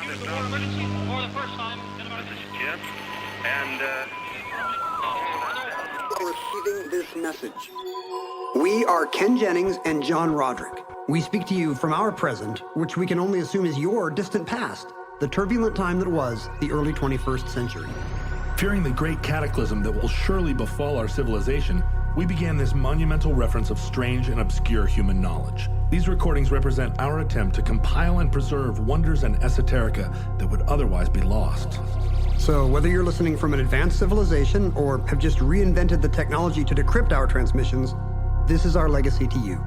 This is Jim, and receiving this message. We are Ken Jennings and John Roderick. We speak to you from our present, which we can only assume is your distant past, the turbulent time that was the early 21st century. Fearing the great cataclysm that will surely befall our civilization, we began this monumental reference of strange and obscure human knowledge. These recordings represent our attempt to compile and preserve wonders and esoterica that would otherwise be lost. So whether you're listening from an advanced civilization or have just reinvented the technology to decrypt our transmissions, this is our legacy to you.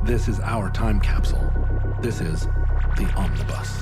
This is our time capsule. This is the Omnibus.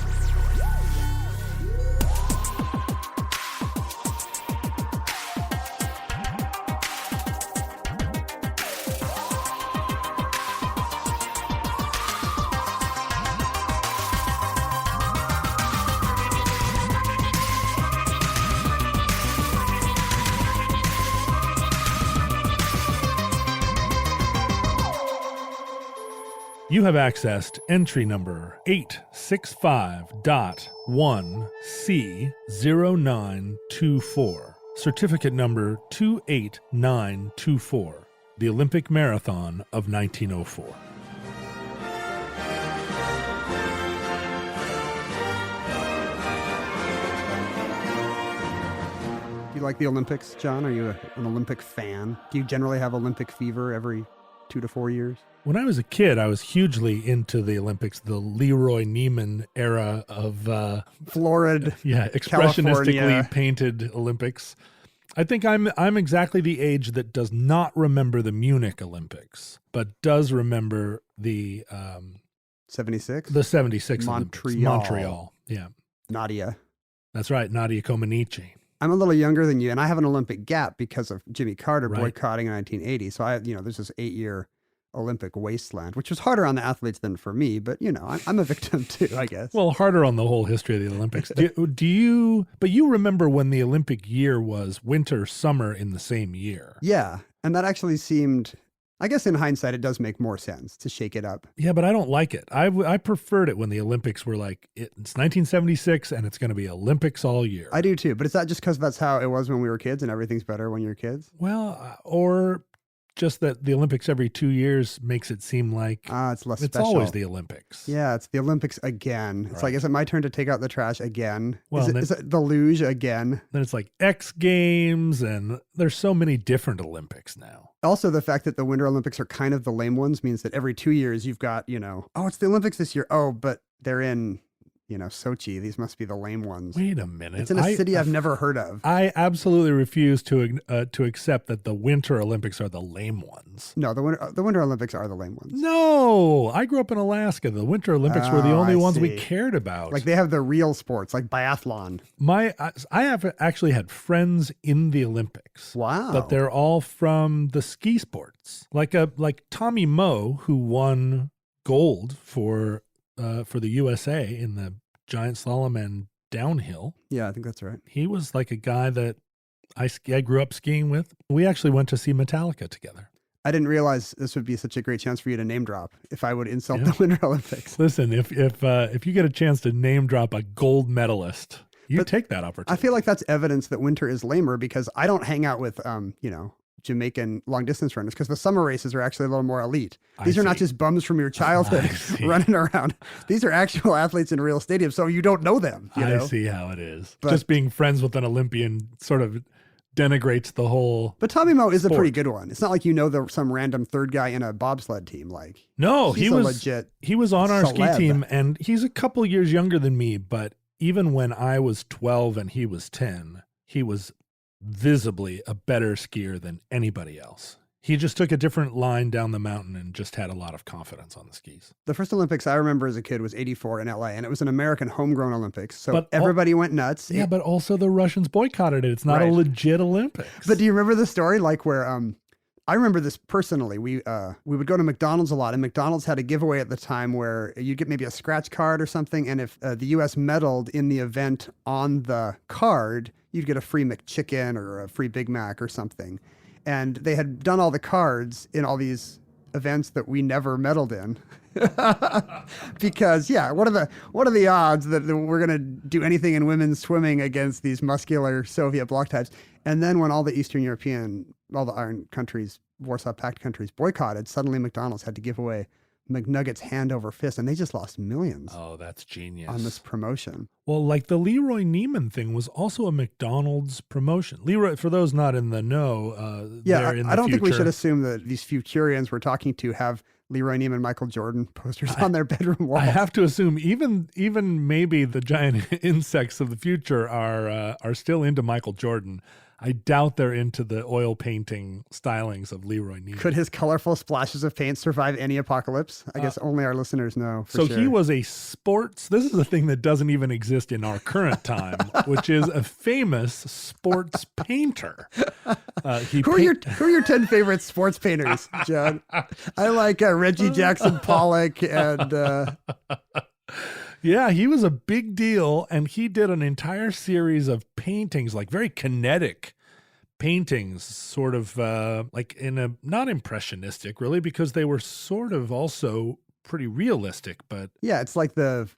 You have accessed entry number 865.1C0924, certificate number 28924, the Olympic Marathon of 1904. Do you like the Olympics, John? Are you an Olympic fan? Do you generally have Olympic fever every 2 to 4 years? When I was a kid, I was hugely into the Olympics, the Leroy Neiman era of florid, expressionistically California painted Olympics. I think I'm exactly the age that does not remember the Munich Olympics, but does remember the 76? The 76 Olympics. Montreal. Yeah. Nadia. That's right, Nadia Comaneci. I'm a little younger than you, and I have an Olympic gap because of Jimmy Carter Right. boycotting in 1980. So there's this 8-year Olympic wasteland, which was harder on the athletes than for me, but I'm a victim too, I guess. Well, harder on the whole history of the Olympics. But you remember when the Olympic year was winter, summer in the same year. Yeah. And that actually seemed, I guess in hindsight, it does make more sense to shake it up. Yeah, but I don't like it. I preferred it when the Olympics were like, it's 1976 and it's going to be Olympics all year. I do too, but is that just because that's how it was when we were kids and everything's better when you're kids? Well, or just that the Olympics every 2 years makes it seem like it's less it's special. always the Olympics. Yeah, it's the Olympics again. It's like, is it my turn to take out the trash again? Well, is it the luge again? Then it's like X Games, and there's so many different Olympics now. Also, the fact that the Winter Olympics are kind of the lame ones means that every 2 years you've got, it's the Olympics this year. Oh, but they're in, Sochi. These must be the lame ones. Wait a minute. It's in a city I've never heard of. I absolutely refuse to accept that the Winter Olympics are the lame ones. No, the Winter Olympics are the lame ones. No, I grew up in Alaska. The Winter Olympics were the only ones we cared about. Like they have the real sports, like biathlon. I have actually had friends in the Olympics. Wow. But they're all from the ski sports. Like Tommy Moe, who won gold for the USA in the giant slalom and downhill. Yeah, I think that's right. He was like a guy that I grew up skiing with. We actually went to see Metallica together. I didn't realize this would be such a great chance for you to name drop if I would insult the Winter Olympics. Listen, if you get a chance to name drop a gold medalist, take that opportunity. I feel like that's evidence that winter is lamer because I don't hang out with Jamaican long distance runners because the summer races are actually a little more elite. These are not just bums from your childhood running around. These are actual athletes in real stadiums, so you don't know them. I see how it is. But just being friends with an Olympian sort of denigrates the whole. But Tommy Moe is a pretty good one. It's not like some random third guy in a bobsled team. Like no, he was legit. He was on our celeb. ski team, and he's a couple years younger than me. But even when I was 12 and he was 10, he was visibly a better skier than anybody else. He just took a different line down the mountain and just had a lot of confidence on the skis. The first Olympics I remember as a kid was 84 in LA, and it was an American homegrown Olympics. So everybody went nuts. Yeah, but also the Russians boycotted it. It's not a legit Olympics. But do you remember the story where I remember this personally. We would go to McDonald's a lot, and McDonald's had a giveaway at the time where you'd get maybe a scratch card or something, and if the U.S. medaled in the event on the card, you'd get a free McChicken or a free Big Mac or something. And they had done all the cards in all these events that we never meddled in. Because what are the odds that we're going to do anything in women's swimming against these muscular Soviet bloc types? And then when all the Eastern European, all the Iron countries, Warsaw Pact countries boycotted, suddenly McDonald's had to give away McNuggets hand over fist, and they just lost millions. Oh, that's genius. On this promotion. Well, like the Leroy Neiman thing was also a McDonald's promotion. Leroy, for those not in the know, I don't think we should assume that these Futurians we're talking to have Leroy Neiman, Michael Jordan posters on their bedroom walls. I have to assume even maybe the giant insects of the future are still into Michael Jordan. I doubt they're into the oil painting stylings of Leroy Neiman. Could his colorful splashes of paint survive any apocalypse? I guess only our listeners know. So he was a sports. This is a thing that doesn't even exist in our current time, which is a famous sports painter. Who are your 10 favorite sports painters, John? I like Reggie Jackson Pollock and. Yeah, he was a big deal, and he did an entire series of paintings, like very kinetic paintings, sort of like in a not impressionistic, really, because they were sort of also pretty realistic. But yeah, it's like the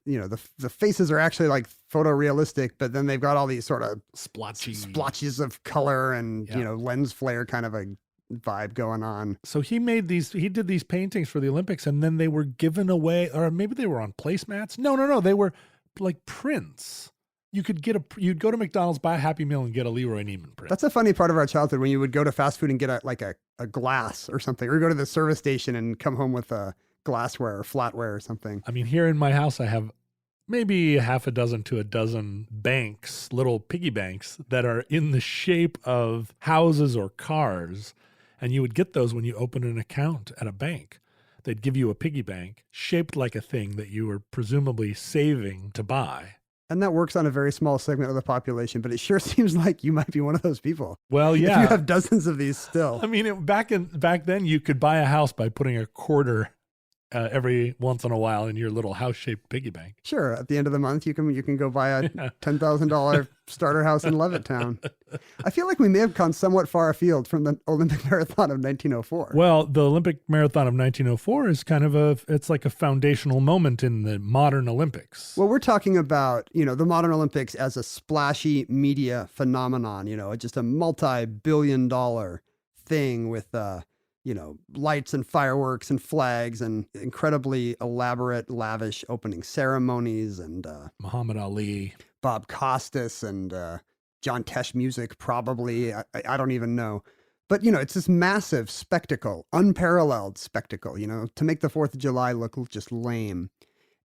faces are actually like photorealistic, but then they've got all these sort of splotches of color and lens flare kind of a vibe going on. So he did these paintings for the Olympics, and then they were given away, or maybe they were on placemats. No, they were like prints. You'd go to McDonald's, buy a Happy Meal, and get a Leroy Neiman print. That's a funny part of our childhood, when you would go to fast food and get a glass or something, or go to the service station and come home with a glassware or flatware or something. I mean, here in my house, I have maybe half a dozen to a dozen banks, little piggy banks that are in the shape of houses or cars. And you would get those when you open an account at a bank. They'd give you a piggy bank shaped like a thing that you were presumably saving to buy. And that works on a very small segment of the population, but it sure seems like you might be one of those people. Well, yeah. If you have dozens of these still. I mean, back then you could buy a house by putting a quarter every once in a while in your little house-shaped piggy bank. Sure. At the end of the month, you can go buy a $10,000 starter house in Levittown. I feel like we may have gone somewhat far afield from the Olympic Marathon of 1904. Well, the Olympic Marathon of 1904 is kind of it's like a foundational moment in the modern Olympics. Well, we're talking about, the modern Olympics as a splashy media phenomenon, just a multi-billion-dollar thing with, lights and fireworks and flags and incredibly elaborate, lavish opening ceremonies and Muhammad Ali, Bob Costas and John Tesh music, probably. I don't even know. But, it's this massive spectacle, unparalleled spectacle, to make the 4th of July look just lame.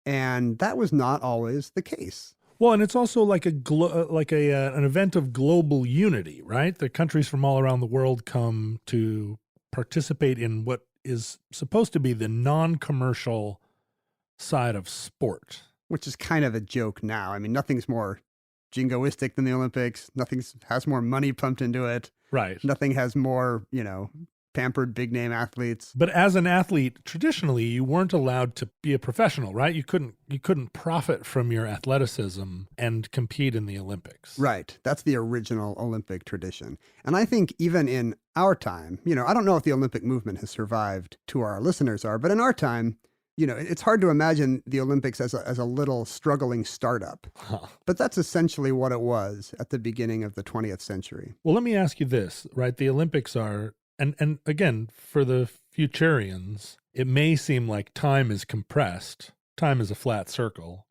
And that was not always the case. Well, and it's also like an event of global unity, right? The countries from all around the world come to participate in what is supposed to be the non-commercial side of sport. Which is kind of a joke now. I mean, nothing's more jingoistic than the Olympics. Nothing has more money pumped into it. Right. Nothing has more, pampered big name athletes. But as an athlete, traditionally, you weren't allowed to be a professional, right? You couldn't profit from your athleticism and compete in the Olympics. Right. That's the original Olympic tradition. And I think even in our time, I don't know if the Olympic movement has survived to where our listeners are, but in our time, it's hard to imagine the Olympics as a little struggling startup. Huh. But that's essentially what it was at the beginning of the 20th century. Well, let me ask you this, right? The Olympics are, and again, for the Futurians, it may seem like time is compressed. Time is a flat circle.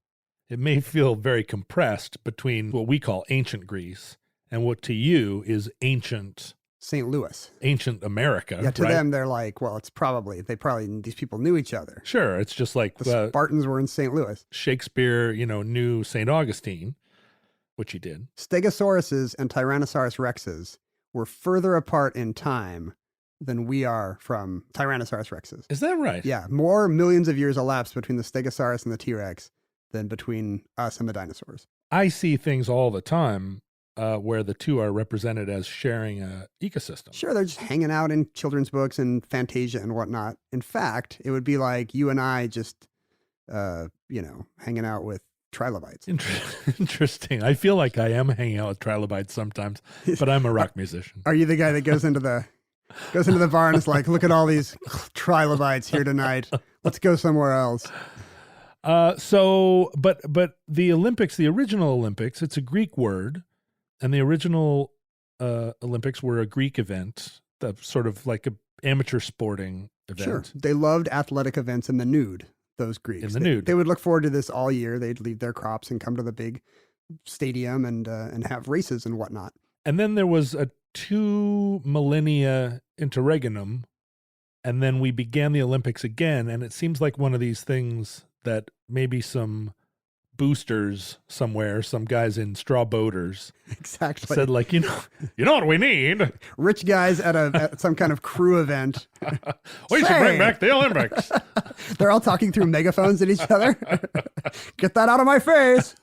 It may feel very compressed between what we call ancient Greece and what to you is ancient St. Louis. Ancient America. Yeah, to right? them, they're like, well, these people knew each other. Sure. It's just like the Spartans were in St. Louis. Shakespeare, knew St. Augustine, which he did. Stegosauruses and Tyrannosaurus rexes were further apart in time than we are from Tyrannosaurus rexes. Is that right? Yeah. More millions of years elapsed between the Stegosaurus and the T-Rex than between us and the dinosaurs. I see things all the time where the two are represented as sharing an ecosystem. Sure, they're just hanging out in children's books and Fantasia and whatnot. In fact, it would be like you and I just, hanging out with trilobites. Interesting. I feel like I am hanging out with trilobites sometimes, but I'm a rock musician. Are you the guy that goes into the Goes into the bar and is like, look at all these trilobites here tonight. Let's go somewhere else. But the Olympics, the original Olympics, it's a Greek word, and the original Olympics were a Greek event, sort of like a amateur sporting event. Sure. They loved athletic events in the nude, those Greeks. In the nude. They would look forward to this all year. They'd leave their crops and come to the big stadium and have races and whatnot. And then there was a 2 millennia interregnum, and then we began the Olympics again, and it seems like one of these things that maybe some boosters somewhere, some guys in straw boaters, exactly, said like, you know what we need? Rich guys at some kind of crew event. We should bring back the Olympics. They're all talking through megaphones at each other. Get that out of my face.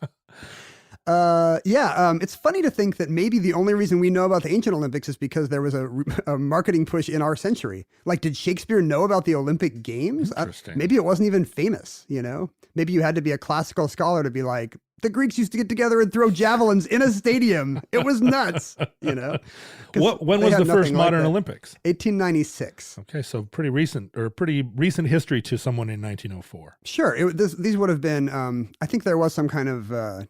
It's funny to think that maybe the only reason we know about the ancient Olympics is because there was a marketing push in our century. Like, did Shakespeare know about the Olympic Games? Interesting. Maybe it wasn't even famous, Maybe you had to be a classical scholar to be like, the Greeks used to get together and throw javelins in a stadium. It was nuts, When was the first modern Olympics? 1896. Okay, so pretty recent history to someone in 1904. Sure. These would have been, I think there was some kind of...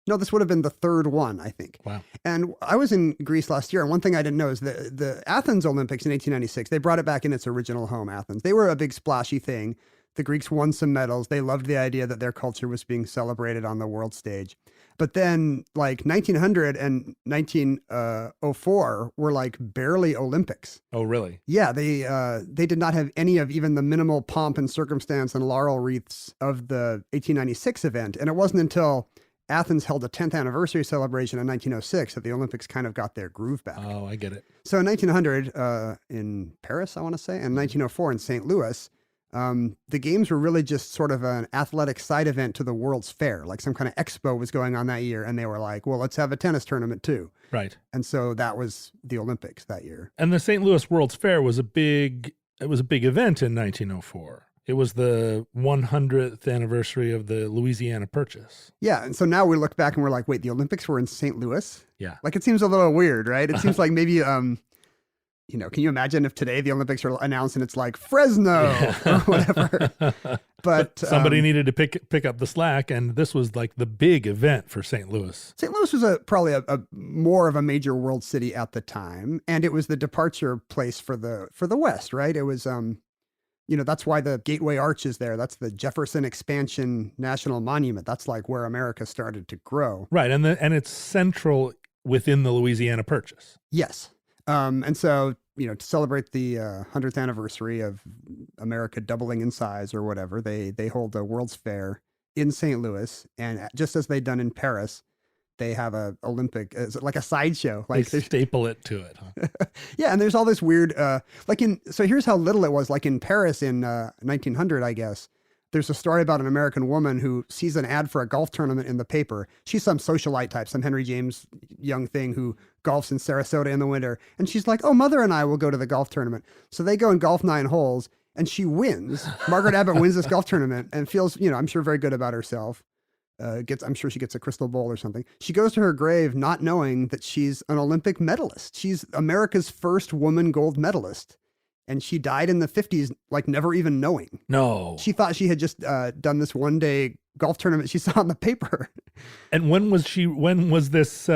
No, this would have been the third one, I think. Wow. And I was in Greece last year, and one thing I didn't know is the Athens Olympics in 1896, they brought it back in its original home, Athens. They were a big splashy thing. The Greeks won some medals. They loved the idea that their culture was being celebrated on the world stage. But then, like, 1900 and 1904 were like barely Olympics. Oh, really? Yeah, they did not have any of even the minimal pomp and circumstance and laurel wreaths of the 1896 event. And it wasn't until Athens held a 10th anniversary celebration in 1906 that the Olympics kind of got their groove back. Oh, I get it. So in 1900 in Paris, I want to say, and 1904 in St. Louis, the games were really just sort of an athletic side event to the World's Fair. Like some kind of expo was going on that year, and they were like, well, let's have a tennis tournament too. Right. And so that was the Olympics that year. And the St. Louis World's Fair was a big event in 1904. It was the 100th anniversary of the Louisiana Purchase. Yeah, and so now we look back and we're like, wait, the Olympics were in St. Louis? Yeah. Like, it seems a little weird, right? It seems like maybe, can you imagine if today the Olympics are announced and it's like Fresno or whatever? But somebody needed to pick up the slack, and this was like the big event for St. Louis. St. Louis was probably a more of a major world city at the time, and it was the departure place for the West, right? It was that's why the Gateway Arch is there. That's the Jefferson Expansion National Monument. That's like where America started to grow. Right, and it's central within the Louisiana Purchase. Yes. And so, to celebrate the 100th anniversary of America doubling in size or whatever, they hold a World's Fair in St. Louis. And just as they've done in Paris, they have a Olympic, like a sideshow. Like they staple it to it, huh? Yeah, and there's all this weird, so here's how little it was. Like in Paris in 1900, I guess, there's a story about an American woman who sees an ad for a golf tournament in the paper. She's some socialite type, some Henry James young thing who golfs in Sarasota in the winter. And she's like, oh, mother and I will go to the golf tournament. So they go and golf 9 holes, and she wins. Margaret Abbott wins this golf tournament and feels, I'm sure very good about herself. I'm sure she gets a crystal bowl or something. She goes to her grave not knowing that she's an Olympic medalist. She's America's first woman gold medalist. And she died in the 50s, like never even knowing. No. She thought she had just done this one day golf tournament she saw in the paper. And when was this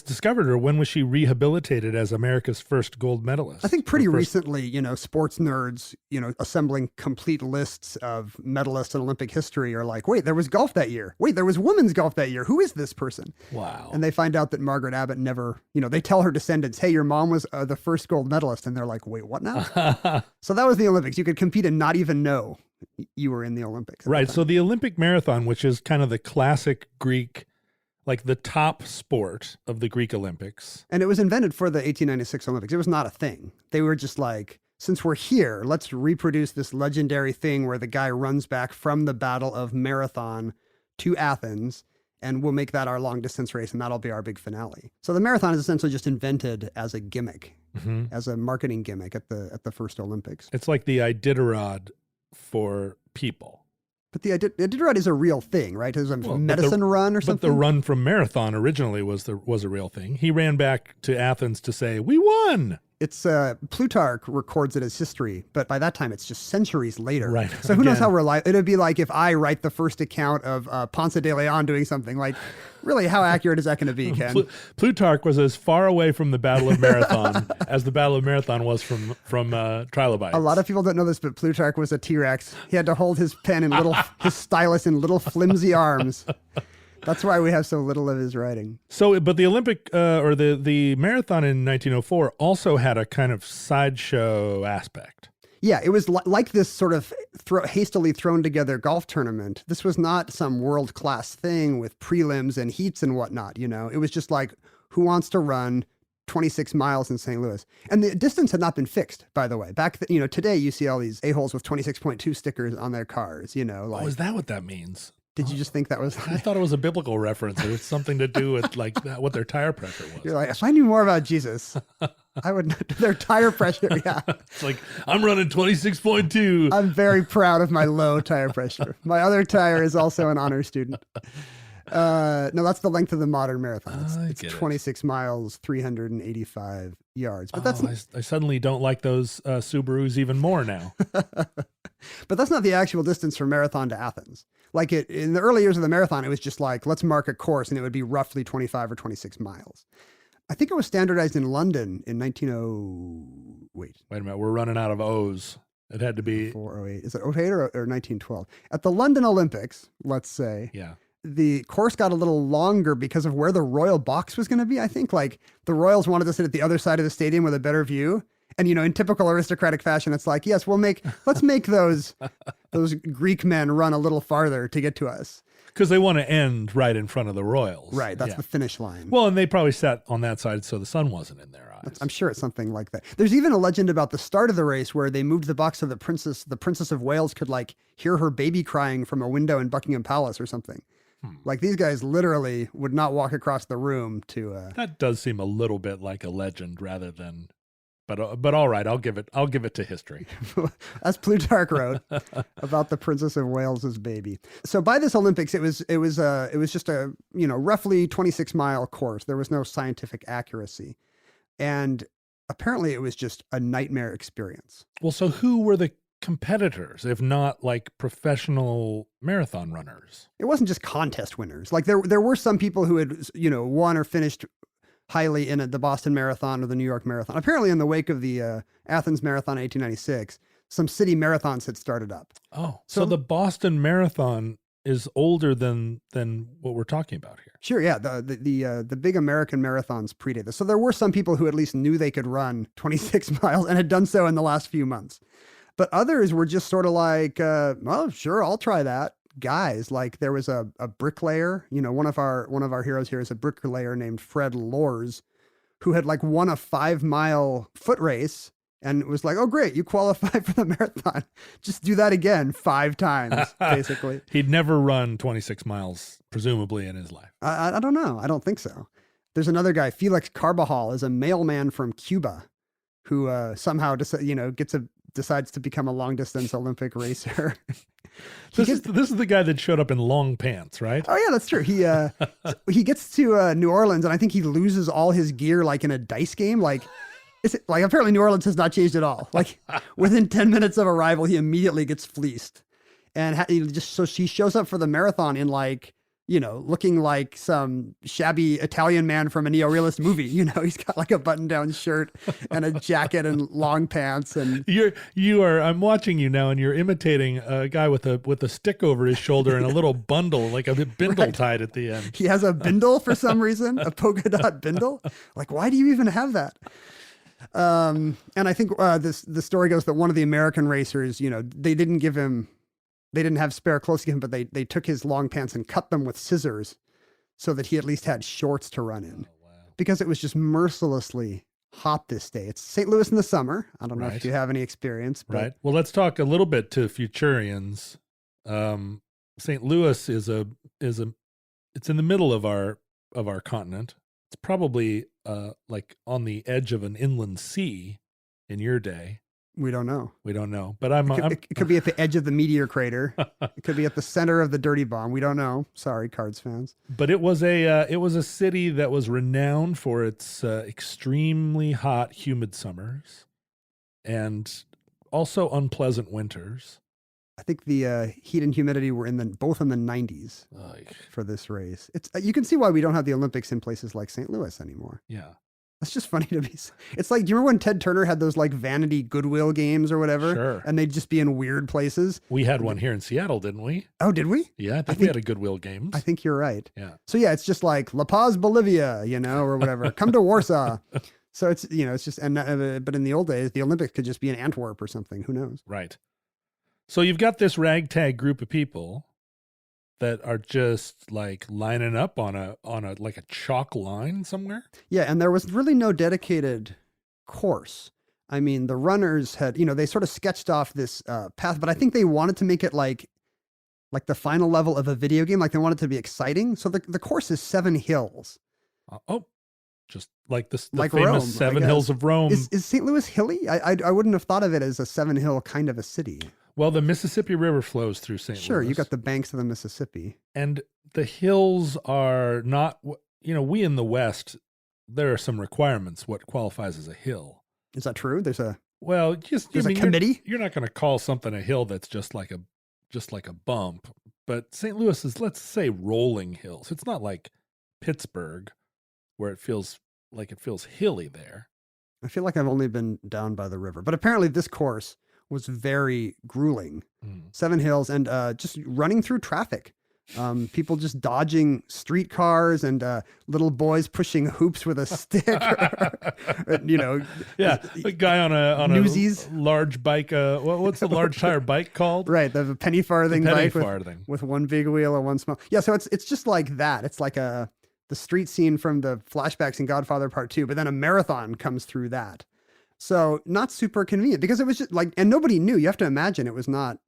discovered, or when was she rehabilitated as America's first gold medalist? I think pretty recently, sports nerds, assembling complete lists of medalists in Olympic history are like, wait, there was golf that year. Wait, there was women's golf that year. Who is this person? Wow. And they find out that Margaret Abbott never, they tell her descendants, hey, your mom was the first gold medalist. And they're like, wait, what now? So that was the Olympics. You could compete and not even know you were in the Olympics. Right. So the Olympic marathon, which is kind of the classic Greek, like the top sport of the Greek Olympics. And it was invented for the 1896 Olympics. It was not a thing. They were just like, since we're here, let's reproduce this legendary thing where the guy runs back from the Battle of Marathon to Athens, and we'll make that our long distance race, and that'll be our big finale. So the marathon is essentially just invented as a gimmick, as a marketing gimmick at the first Olympics. It's like the Iditarod for people. But the Iditarod is a real thing, right? It was a medicine run or something? But the run from Marathon originally was a real thing. He ran back to Athens to say, we won! It's Plutarch records it as history, but by that time it's just centuries later. Right. So who knows Again. how reliable it'd be like if I write the first account of Ponce de Leon doing something. Like, really, how accurate is that going to be, Ken? Plutarch was as far away from the Battle of Marathon as the Battle of Marathon was from Trilobites. A lot of people don't know this, but Plutarch was a T-Rex. He had to hold his pen in his stylus in little flimsy arms. That's why we have so little of his writing. So, but the Olympic or the marathon in 1904 also had a kind of sideshow aspect. Yeah, it was like this sort of hastily thrown together golf tournament. This was not some world-class thing with prelims and heats and whatnot, you know. It was just like, who wants to run 26 miles in St. Louis? And the distance had not been fixed, by the way. Today you see all these a-holes with 26.2 stickers on their cars, you know. Like, Oh, is that what that means? did you just think that was... I thought it was a biblical reference. It was something to do with like what their tire pressure was. You're like, if I knew more about Jesus, I would not... Their tire pressure, yeah. It's like, I'm running 26.2. I'm very proud of my low tire pressure. My other tire is also an honor student. No, that's the length of the modern marathon. It's 26 miles, 385 yards. But that's I suddenly don't like those Subarus even more now. but that's not the actual distance from Marathon to Athens. Like in the early years of the marathon, it was just like, let's mark a course, and it would be roughly 25 or 26 miles. I think it was standardized in London in 1908. Wait a minute, we're running out of O's. It had to be 408. Is it 08 or 1912? At the London Olympics, let's say. Yeah. The course got a little longer because of where the royal box was going to be. I think like the royals wanted to sit at the other side of the stadium with a better view. And, you know, in typical aristocratic fashion, it's like, yes, let's make those Greek men run a little farther to get to us. Because they want to end right in front of the royals. Right. That's the finish line. Well, and they probably sat on that side so the sun wasn't in their eyes. I'm sure it's something like that. There's even a legend about the start of the race where they moved the box so the Princess of Wales could like hear her baby crying from a window in Buckingham Palace or something. Like these guys literally would not walk across the room to. That does seem a little bit like a legend rather than, but all right, I'll give it to history. As Plutarch wrote about the Princess of Wales's baby. So by this Olympics, it was just a roughly 26-mile course. There was no scientific accuracy, and apparently it was just a nightmare experience. Well, so who were the competitors, if not like professional marathon runners? It wasn't just contest winners. Like there were some people who had, won or finished highly in the Boston Marathon or the New York Marathon. Apparently in the wake of the Athens Marathon in 1896, some city marathons had started up. Oh, so the Boston Marathon is older than what we're talking about here. Sure, yeah. The big American marathons predate this. So there were some people who at least knew they could run 26 miles and had done so in the last few months. But others were just sort of like, well, sure, I'll try that. Guys, like there was a bricklayer, one of our heroes here is a bricklayer named Fred Lors, who had like won a 5-mile foot race and was like, oh, great, you qualify for the marathon. Just do that again 5 times, basically. He'd never run 26 miles, presumably, in his life. I don't know. I don't think so. There's another guy, Felix Carbajal, is a mailman from Cuba who somehow decides to become a long distance Olympic racer. This is the guy that showed up in long pants, right? Oh yeah, that's true. He gets to New Orleans and I think he loses all his gear like in a dice game. Like apparently New Orleans has not changed at all. Like within 10 minutes of arrival, he immediately gets fleeced, and so she shows up for the marathon in like, looking like some shabby Italian man from a neo-realist movie. He's got like a button-down shirt and a jacket and long pants. And I'm watching you now, and you're imitating a guy with a stick over his shoulder and a little bundle, like a bindle tied at the end. He has a bindle for some reason, a polka dot bindle. Like, why do you even have that? And I think the story goes that one of the American racers, they didn't have spare clothes to him, but they took his long pants and cut them with scissors so that he at least had shorts to run in. Oh, wow. Because it was just mercilessly hot this day. It's St. Louis in the summer. I don't know if you have any experience. But... Right. Well, let's talk a little bit to Futurians. St. Louis is it's in the middle of our continent. It's probably like on the edge of an inland sea in your day. We don't know. We don't know. But It could be at the edge of the meteor crater. It could be at the center of the dirty bomb. We don't know. Sorry, Cards fans. But it was a city that was renowned for its extremely hot, humid summers and also unpleasant winters. I think the heat and humidity were both in the 90s for this race. You can see why we don't have the Olympics in places like St. Louis anymore. Yeah. That's just funny to me. It's like, do you remember when Ted Turner had those like vanity Goodwill games or whatever? Sure. And they'd just be in weird places. We had one here in Seattle, didn't we? Oh, did we? Yeah, I think we had a Goodwill Games. I think you're right. Yeah. So yeah, it's just like La Paz, Bolivia, or whatever. Come to Warsaw. So it's, it's just, but in the old days, the Olympics could just be in Antwerp or something. Who knows? Right. So you've got this ragtag group of people that are just like lining up on a like a chalk line somewhere. Yeah, and there was really no dedicated course. I mean, the runners had, they sort of sketched off this path, but I think they wanted to make it like the final level of a video game. Like they wanted it to be exciting. So the course is 7 hills. Just like the like famous Rome, 7 hills of Rome. Is St. Louis hilly? I wouldn't have thought of it as a 7-hill kind of a city. Well, the Mississippi River flows through St. Louis. Sure, you got the banks of the Mississippi. And the hills are not, we in the West, there are some requirements what qualifies as a hill. Is that true? There's a committee? You're not going to call something a hill that's just like a bump. But St. Louis is, let's say, rolling hills. It's not like Pittsburgh where it feels hilly there. I feel like I've only been down by the river. But apparently this course was very grueling. 7 hills and just running through traffic. People just dodging streetcars and little boys pushing hoops with a stick. Yeah, a guy on Newsies. a large bike. What's the large tire bike called? Right, the penny farthing bike farthing. with one big wheel and one small. Yeah, so it's just like that. It's like the street scene from the flashbacks in Godfather Part 2, but then a marathon comes through that. So not super convenient because it was just like, and nobody knew. You have to imagine it was not,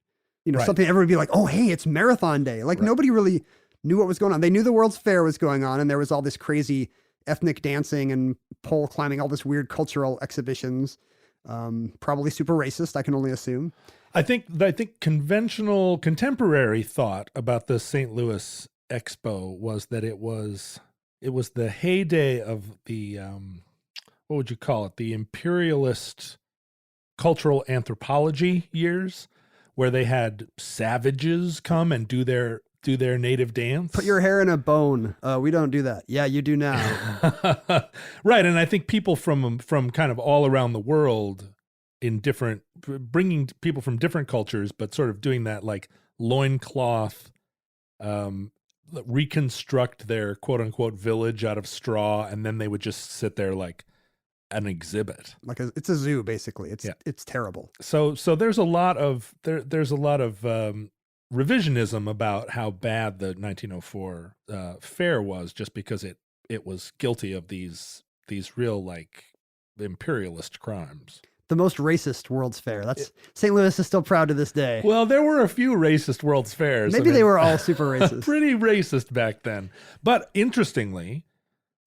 right. Something everyone would be like, oh, hey, it's marathon day. Like nobody really knew what was going on. They knew the World's Fair was going on and there was all this crazy ethnic dancing and pole climbing, all this weird cultural exhibitions, probably super racist, I can only assume. I think conventional contemporary thought about the St. Louis Expo was that it was the heyday of the, what would you call it? The imperialist cultural anthropology years, where they had savages come and do their native dance. Put your hair in a bone. We don't do that. Yeah, you do now. Right. And I think people from kind of all around the world bringing people from different cultures, but sort of doing that like loincloth, reconstruct their quote unquote village out of straw. And then they would just sit there like an exhibit. It's a zoo, basically. It's terrible. So there's a lot of revisionism about how bad the 1904 fair was, just because it was guilty of these real like imperialist crimes. The most racist World's Fair. St. Louis is still proud to this day. Well, there were a few racist World's Fairs. Maybe they were all super racist. Pretty racist back then. But interestingly,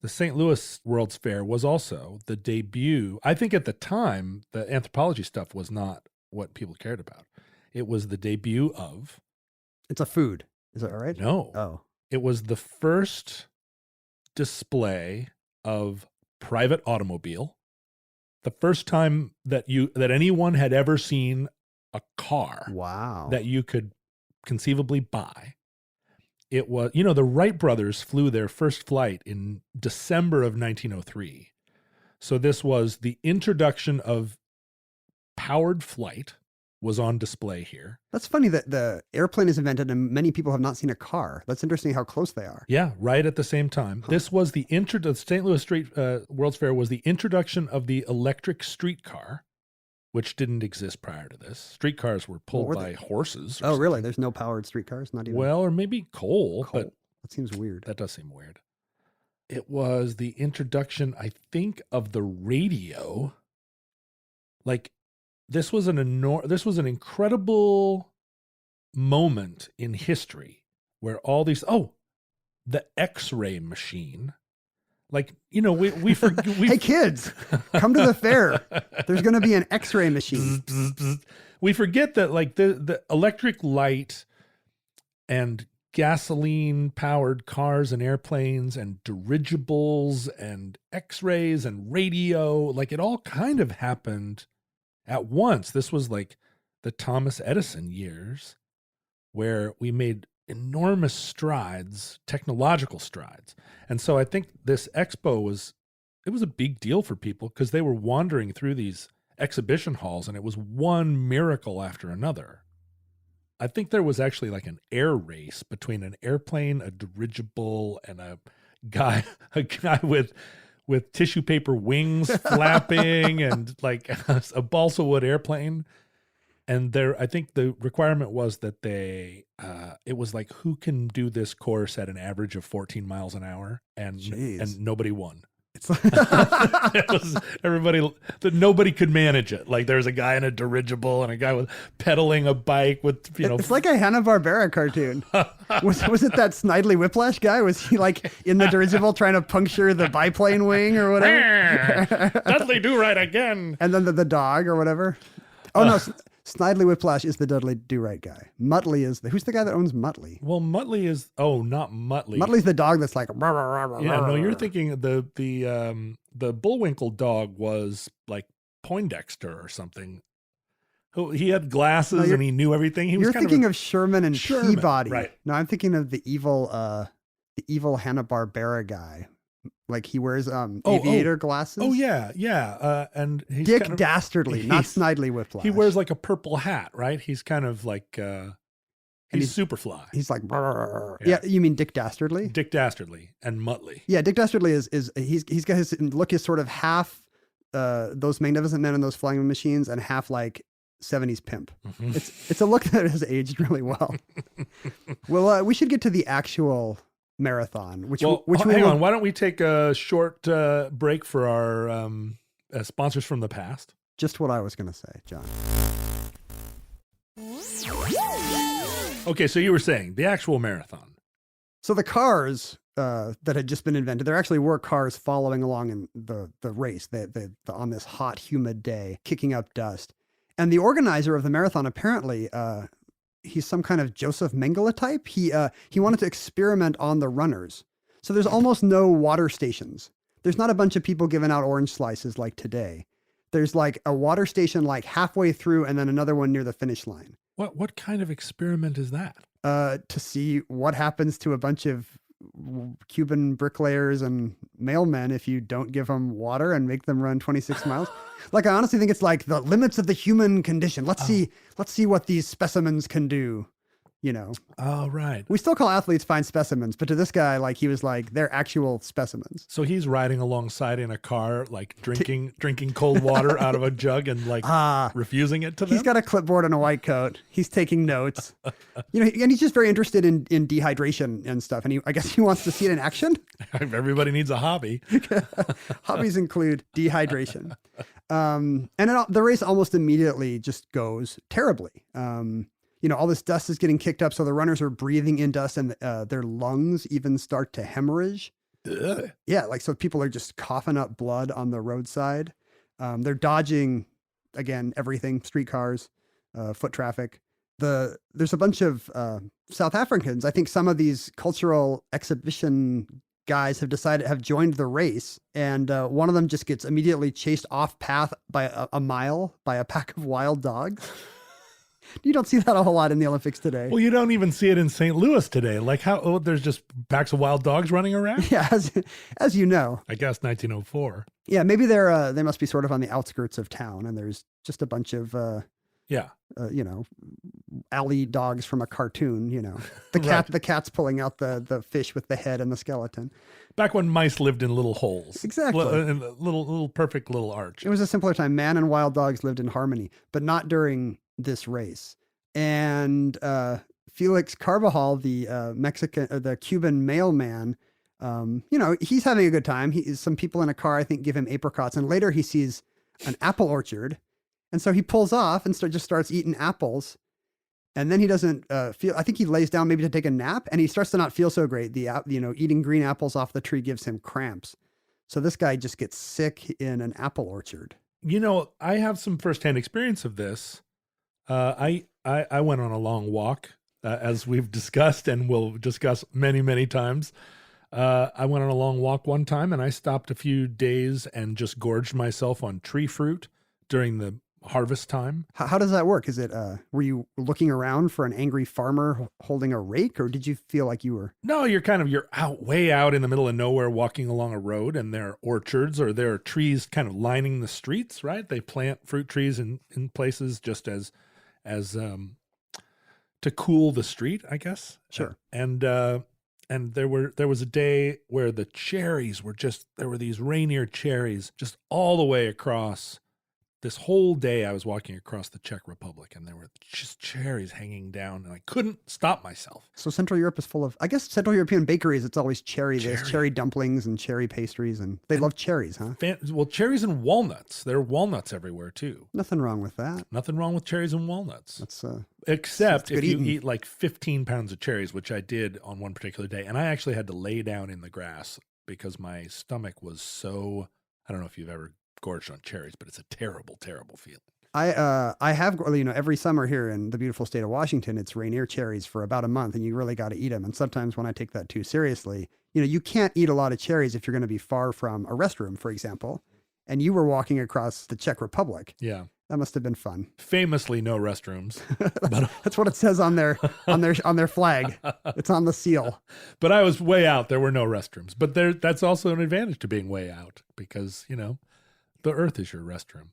the St. Louis World's Fair was also the debut. I think at the time, the anthropology stuff was not what people cared about. It was the debut of... It's a food. Is that right? No. Oh. It was the first display of private automobile. The first time that anyone had ever seen a car. Wow. That you could conceivably buy. It was, the Wright brothers flew their first flight in December of 1903. So this was the introduction of powered flight was on display here. That's funny that the airplane is invented and many people have not seen a car. That's interesting how close they are. Yeah, right at the same time. Huh. This was the St. Louis World's Fair was the introduction of the electric streetcar, which didn't exist prior to this. Streetcars were pulled by horses. Oh, really? There's no powered streetcars? Not even. Well, or maybe coal. But that seems weird. That does seem weird. It was the introduction, I think, of the radio. Like, this was an incredible moment in history where all these, the X-ray machine. Like, you know, we forget. Hey kids, come to the fair. There's going to be an X-ray machine. We forget that like the electric light and gasoline powered cars and airplanes and dirigibles and X-rays and radio, like it all kind of happened at once. This was like the Thomas Edison years where we made enormous strides, technological strides. And so I think this expo was a big deal for people because they were wandering through these exhibition halls and it was one miracle after another. I think there was actually like an air race between an airplane, a dirigible, and a guy with tissue paper wings flapping and like a balsa wood airplane. And I think the requirement was that it was like, who can do this course at an average of 14 miles an hour? And nobody won. It's like It was everybody that nobody could manage it. Like there's a guy in a dirigible and a guy with pedaling a bike with, you know. It's like a Hanna-Barbera cartoon. Was it that Snidely Whiplash guy? Was he like in the dirigible trying to puncture the biplane wing or whatever? Dudley Do-Right again. And then the dog or whatever. Oh no, Snidely Whiplash is the Dudley Do-Right guy. Muttley is who's the guy that owns Muttley? Well, Muttley is not Muttley. Muttley's the dog that's like. Yeah, no, you're thinking the Bullwinkle dog was like Poindexter or something. He had glasses and he knew everything. You're thinking of Sherman and Peabody, right? No, I'm thinking of the evil Hanna-Barbera guy. Like he wears aviator glasses. Oh yeah. And he's Dick Dastardly, not Snidely Whiplash. He wears like a purple hat, right? He's kind of like he's Superfly. He's like yeah. You mean Dick Dastardly? Dick Dastardly and Muttley. Yeah, Dick Dastardly is he's got his look is sort of half those Magnificent Men and those Flying Machines and half like 70s pimp. Mm-hmm. It's a look that has aged really well. Well, we should get to the actual marathon, hang on. Why don't we take a short break for our sponsors from the past? Just what I was going to say, John. Okay, so you were saying the actual marathon. So the cars that had just been invented, there actually were cars following along in the race on this hot, humid day, kicking up dust. And the organizer of the marathon apparently he's some kind of Joseph Mengele type. He wanted to experiment on the runners. So there's almost no water stations. There's not a bunch of people giving out orange slices like today. There's like a water station like halfway through and then another one near the finish line. What kind of experiment is that? To see what happens to a bunch of Cuban bricklayers and mailmen if you don't give them water and make them run 26 miles. Like, I honestly think it's like the limits of the human condition. Let's see what these specimens can do, you know. Oh, right. We still call athletes fine specimens, but to this guy, like, he was like, they're actual specimens. So he's riding alongside in a car, like drinking cold water out of a jug and like refusing it to them. He's got a clipboard and a white coat. He's taking notes, you know, and he's just very interested in dehydration and stuff. And I guess he wants to see it in action. Everybody needs a hobby. Hobbies include dehydration. The race almost immediately just goes terribly. You know, all this dust is getting kicked up. So the runners are breathing in dust and their lungs even start to hemorrhage. Ugh. Yeah. Like, so people are just coughing up blood on the roadside. They're dodging, again, everything, streetcars, foot traffic. There's a bunch of South Africans. I think some of these cultural exhibition guys have joined the race. And one of them just gets immediately chased off path by a mile by a pack of wild dogs. You don't see that a whole lot in the Olympics today. Well, you don't even see it in St. Louis today. Like there's just packs of wild dogs running around. Yeah, as you know. I guess 1904. Yeah, maybe they must be sort of on the outskirts of town, and there's just a bunch of you know, alley dogs from a cartoon. You know, the cat's pulling out the fish with the head and the skeleton. Back when mice lived in little holes. Exactly. In little perfect little arch. It was a simpler time. Man and wild dogs lived in harmony, but not during this race. And Felix Carbajal, the Cuban mailman, you know, he's having a good time. Some people in a car, I think, give him apricots, and later he sees an apple orchard, and so he pulls off and just starts eating apples. And then he doesn't feel. I think he lays down maybe to take a nap, and he starts to not feel so great. Eating green apples off the tree gives him cramps. So this guy just gets sick in an apple orchard. You know, I have some firsthand experience of this. I went on a long walk, as we've discussed and will discuss many, many times. I went on a long walk one time and I stopped a few days and just gorged myself on tree fruit during the harvest time. How does that work? Is it, were you looking around for an angry farmer holding a rake, or did you feel like you were? No, you're way out in the middle of nowhere walking along a road, and there are orchards or there are trees kind of lining the streets, right? They plant fruit trees in places just as to cool the street, I guess. Sure. And there was a day where the cherries there were these Rainier cherries just all the way across. This whole day I was walking across the Czech Republic and there were just cherries hanging down and I couldn't stop myself. So Central Europe is full of, I guess, Central European bakeries, it's always cherry. There's cherry dumplings and cherry pastries, and they love cherries, huh? Well, cherries and walnuts. There are walnuts everywhere too. Nothing wrong with that. Nothing wrong with cherries and walnuts. That's Except if you eating. eat like 15 pounds of cherries, which I did on one particular day. And I actually had to lay down in the grass because my stomach was so, I don't know if you've ever gorged on cherries, but it's a terrible, terrible feeling. I have, every summer here in the beautiful state of Washington, it's Rainier cherries for about a month, and you really got to eat them. And sometimes when I take that too seriously, you can't eat a lot of cherries if you're going to be far from a restroom, for example. And you were walking across the Czech Republic. Yeah. That must have been fun. Famously, no restrooms. But That's what it says on their flag. It's on the seal. But I was way out. There were no restrooms. But that's also an advantage to being way out because, the earth is your restroom.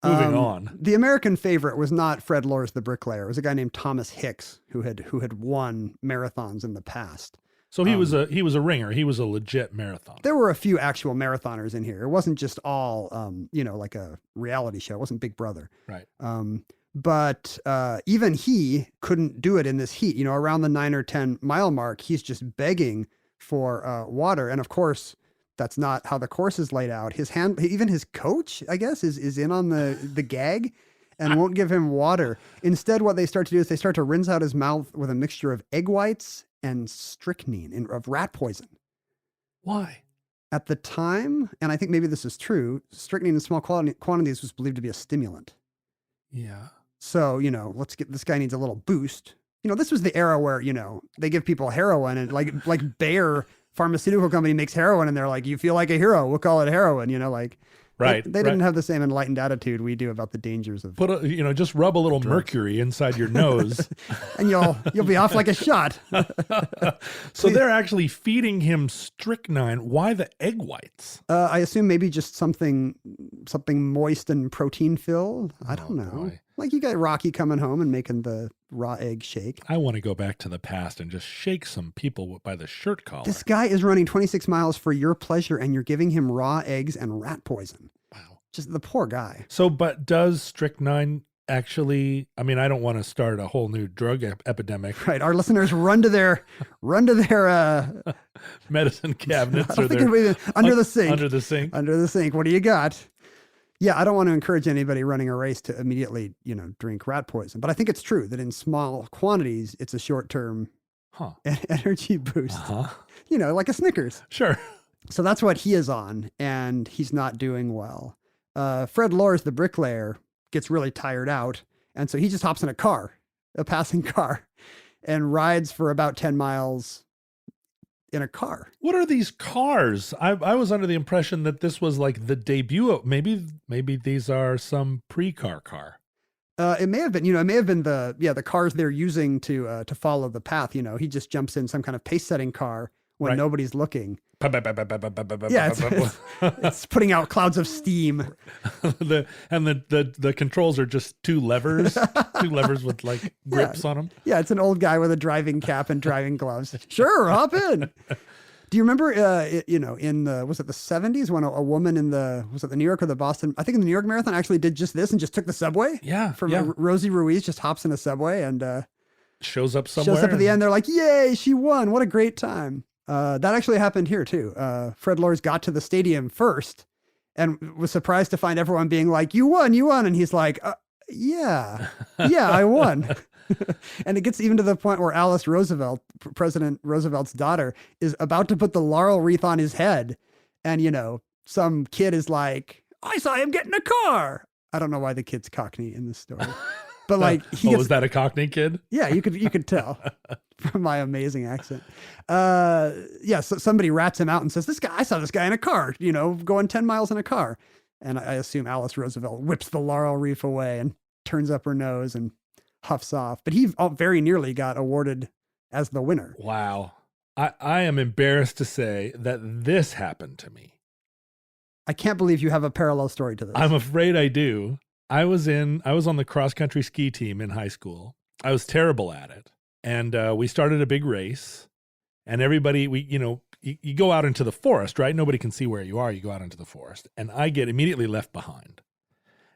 Moving on. The American favorite was not Fred Lohr's The Bricklayer. It was a guy named Thomas Hicks who had won marathons in the past. So he was a ringer. He was a legit marathoner. There were a few actual marathoners in here. It wasn't just all, like a reality show. It wasn't Big Brother. Right. But even he couldn't do it in this heat. Around the 9 or 10 mile mark, he's just begging for water. And of course, that's not how the course is laid out. Even his coach, I guess, is in on the gag and won't give him water. Instead, what they start to do is they start to rinse out his mouth with a mixture of egg whites and strychnine, of rat poison. Why? At the time, and I think maybe this is true, strychnine in small quantities was believed to be a stimulant. Yeah. So, this guy needs a little boost. This was the era where, they give people heroin, and like Bayer pharmaceutical company makes heroin and they're like, you feel like a hero, we'll call it heroin, Right. They didn't have the same enlightened attitude we do about the dangers of just rub a little mercury inside your nose and you'll be off like a shot. So they're actually feeding him strychnine. Why the egg whites? I assume maybe just something moist and protein filled. I don't know. Boy. Like you got Rocky coming home and making the raw egg shake. I want to go back to the past and just shake some people by the shirt collar. This guy is running 26 miles for your pleasure and you're giving him raw eggs and rat poison. Wow. Just the poor guy. So, but does strychnine actually, I don't want to start a whole new drug epidemic. Right. Our listeners run to their medicine cabinets or under the sink. Under the sink. Under the sink. What do you got? Yeah, I don't want to encourage anybody running a race to immediately, drink rat poison. But I think it's true that in small quantities, it's a short-term energy boost. Like a Snickers. Sure. So that's what he is on, and he's not doing well. Fred Lohr's The Bricklayer gets really tired out, and so he just hops in a passing car, and rides for about 10 miles in a car. What are these cars? I was under the impression that this was like the debut of, maybe these are some pre-car car. It may have been, it may have been the cars they're using to follow the path. He just jumps in some kind of pace setting car when nobody's looking. Yeah, it's putting out clouds of steam. the controls are just two levers with like grips on them. Yeah, it's an old guy with a driving cap and driving gloves. Sure, hop in. Do you remember, in was it the 70s when a woman was it the New York or the Boston? I think in the New York Marathon actually did just this and just took the subway. Yeah. Rosie Ruiz just hops in a subway and shows up somewhere. Shows up at the end. They're like, yay, she won. What a great time. That actually happened here too. Fred Lohr's got to the stadium first and was surprised to find everyone being like, you won. And he's like, yeah, I won. And it gets even to the point where Alice Roosevelt, President Roosevelt's daughter, is about to put the laurel wreath on his head. And, some kid is like, I saw him get in a car. I don't know why the kid's Cockney in this story. But like, was that a Cockney kid? Yeah, you could tell from my amazing accent. So somebody rats him out and says, I saw this guy in a car, going 10 miles in a car. And I assume Alice Roosevelt whips the laurel wreath away and turns up her nose and huffs off. But he very nearly got awarded as the winner. Wow. I am embarrassed to say that this happened to me. I can't believe you have a parallel story to this. I'm afraid I do. I was on the cross-country ski team in high school. I was terrible at it. And we started a big race. And everybody, you go out into the forest, right? Nobody can see where you are. You go out into the forest. And I get immediately left behind.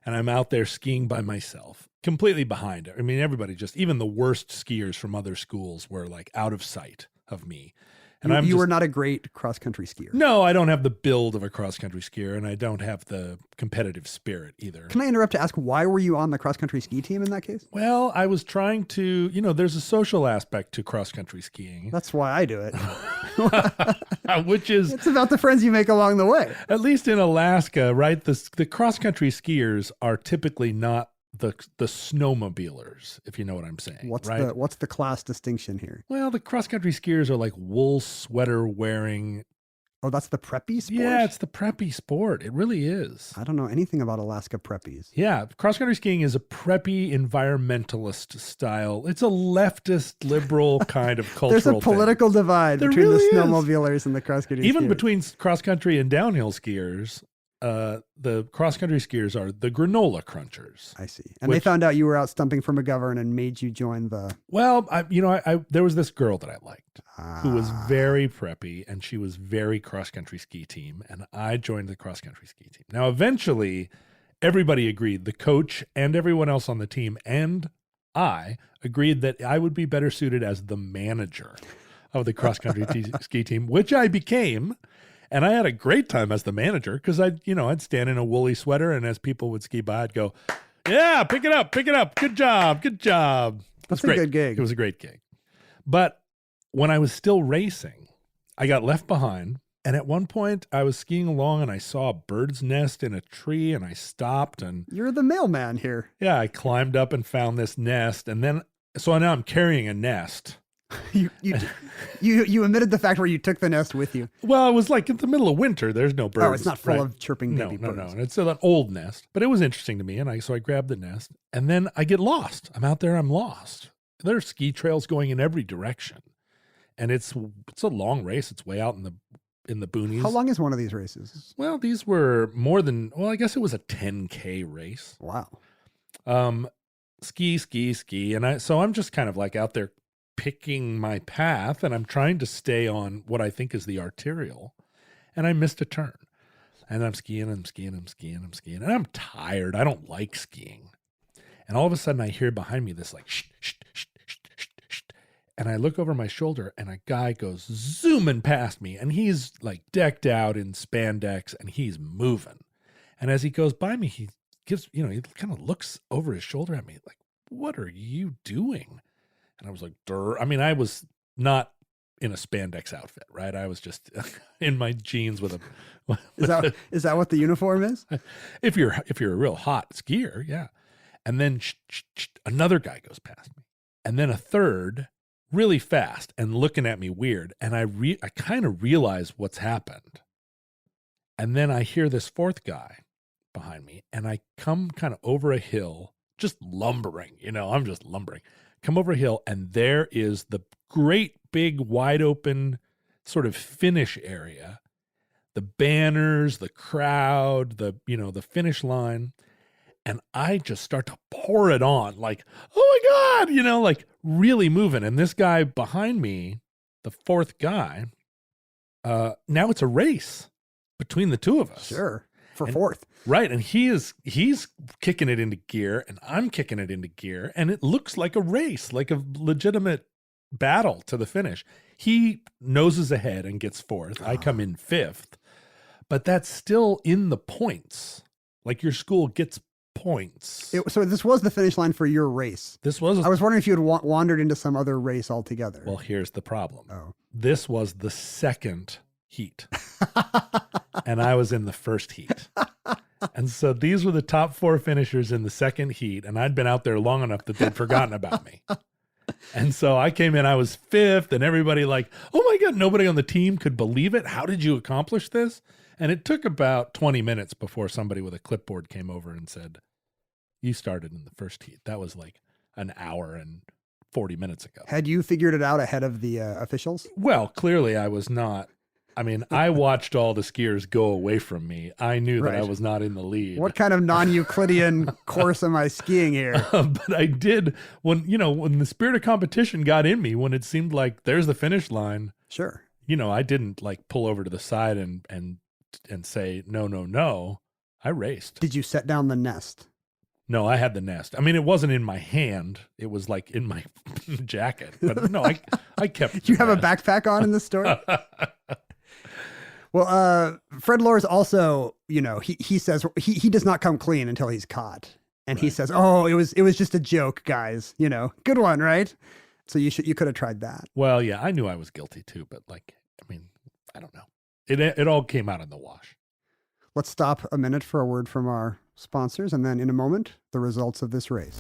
And I'm out there skiing by myself, completely behind. I mean, everybody even the worst skiers from other schools were like out of sight of me. And you were not a great cross-country skier. No, I don't have the build of a cross-country skier, and I don't have the competitive spirit either. Can I interrupt to ask, why were you on the cross-country ski team in that case? Well, I was trying to, there's a social aspect to cross-country skiing. That's why I do it. Which is... It's about the friends you make along the way. At least in Alaska, right? The cross-country skiers are typically not the snowmobilers, if you know what I'm saying. What's the class distinction here? Well, the cross-country skiers are like wool sweater wearing. Oh, that's the preppy sport? Yeah, it's the preppy sport. It really is. I don't know anything about Alaska preppies. Yeah, cross-country skiing is a preppy environmentalist style. It's a leftist, liberal kind of cultural There's a political divide between really the snowmobilers and the cross-country skiers. Even between cross-country and downhill skiers. The cross-country skiers are the granola crunchers. I see. And they found out you were out stumping for McGovern and made you join the... Well, there was this girl that I liked who was very preppy, and she was very cross-country ski team, and I joined the cross-country ski team. Now, eventually, everybody agreed, the coach and everyone else on the team, and I agreed that I would be better suited as the manager of the cross-country ski team, which I became. And I had a great time as the manager because I'd stand in a woolly sweater, and as people would ski by, I'd go, yeah, pick it up. Good job. That's a good gig. It was a great gig. But when I was still racing, I got left behind. And at one point I was skiing along and I saw a bird's nest in a tree, and I stopped. And you're the mailman here. Yeah, I climbed up and found this nest. And then, so now I'm carrying a nest. You omitted the fact where you took the nest with you. Well, it was like in the middle of winter. There's no birds. Oh, it's not full of chirping baby birds. No. And it's an old nest, but it was interesting to me. And so I grabbed the nest, and then I get lost. I'm out there. I'm lost. There are ski trails going in every direction, and it's a long race. It's way out in the boonies. How long is one of these races? Well, these were I guess it was a 10K race. Wow. Ski. And I'm just kind of like out there picking my path, and I'm trying to stay on what I think is the arterial, and I missed a turn, and I'm skiing, and I'm tired. I don't like skiing. And all of a sudden I hear behind me this like, shh, shh, shh, shh, shh, shh. And I look over my shoulder, and a guy goes zooming past me, and he's like decked out in spandex, and he's moving. And as he goes by me, he kind of looks over his shoulder at me like, what are you doing? And I was like, durr. I mean, I was not in a spandex outfit, right? I was just in my jeans with a. Is that what the uniform is? If you're a real hot skier, yeah. And then another guy goes past me, and then a third, really fast and looking at me weird. And I kind of realize what's happened. And then I hear this fourth guy behind me, and I come kind of over a hill, just lumbering. I'm just lumbering. Come over a hill, and there is the great big wide open sort of finish area, the banners, the crowd, the finish line. And I just start to pour it on like, oh my God, like really moving. And this guy behind me, the fourth guy, now it's a race between the two of us. Sure. For fourth. Right. And he's kicking it into gear, and I'm kicking it into gear, and it looks like a race, like a legitimate battle to the finish. He noses ahead and gets fourth. I come in fifth, but that's still in the points. Like your school gets points. So this was the finish line for your race. I was wondering if you had wandered into some other race altogether. Well, here's the problem. Oh. This was the second heat. And I was in the first heat. And so these were the top 4 finishers in the second heat. And I'd been out there long enough that they'd forgotten about me. And so I came in, I was 5th, and everybody like, oh my God, nobody on the team could believe it. How did you accomplish this? And it took about 20 minutes before somebody with a clipboard came over and said, you started in the first heat. That was like an hour and 40 minutes ago. Had you figured it out ahead of the officials? Well, clearly I was not. I mean, I watched all the skiers go away from me. I knew that I was not in the lead. What kind of non-Euclidean course am I skiing here? But I did, when the spirit of competition got in me, when it seemed like there's the finish line. Sure. I didn't like pull over to the side and say, no. I raced. Did you set down the nest? No, I had the nest. I mean, it wasn't in my hand. It was like in my jacket. But no, I kept. Do you have a backpack on in this story? Well, Fred Lohr's also, he says he does not come clean until he's caught. And he says, oh, it was just a joke, guys. Good one, right? So you could have tried that. Well, yeah, I knew I was guilty too, but I don't know. It all came out in the wash. Let's stop a minute for a word from our sponsors, and then in a moment, the results of this race.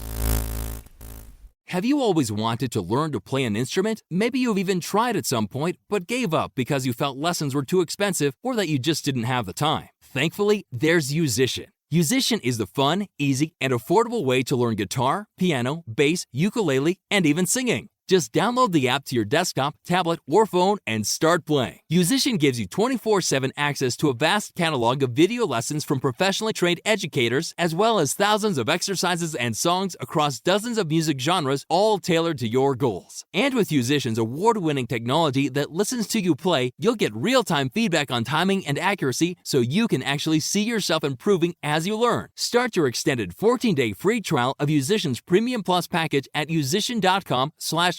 Have you always wanted to learn to play an instrument? Maybe you've even tried at some point, but gave up because you felt lessons were too expensive or that you just didn't have the time. Thankfully, there's Musician. Musician is the fun, easy, and affordable way to learn guitar, piano, bass, ukulele, and even singing. Just download the app to your desktop, tablet, or phone and start playing. Musician gives you 24/7 access to a vast catalog of video lessons from professionally trained educators, as well as thousands of exercises and songs across dozens of music genres, all tailored to your goals. And with Musician's award-winning technology that listens to you play, you'll get real-time feedback on timing and accuracy so you can actually see yourself improving as you learn. Start your extended 14-day free trial of Musician's Premium Plus package at musician.com/start.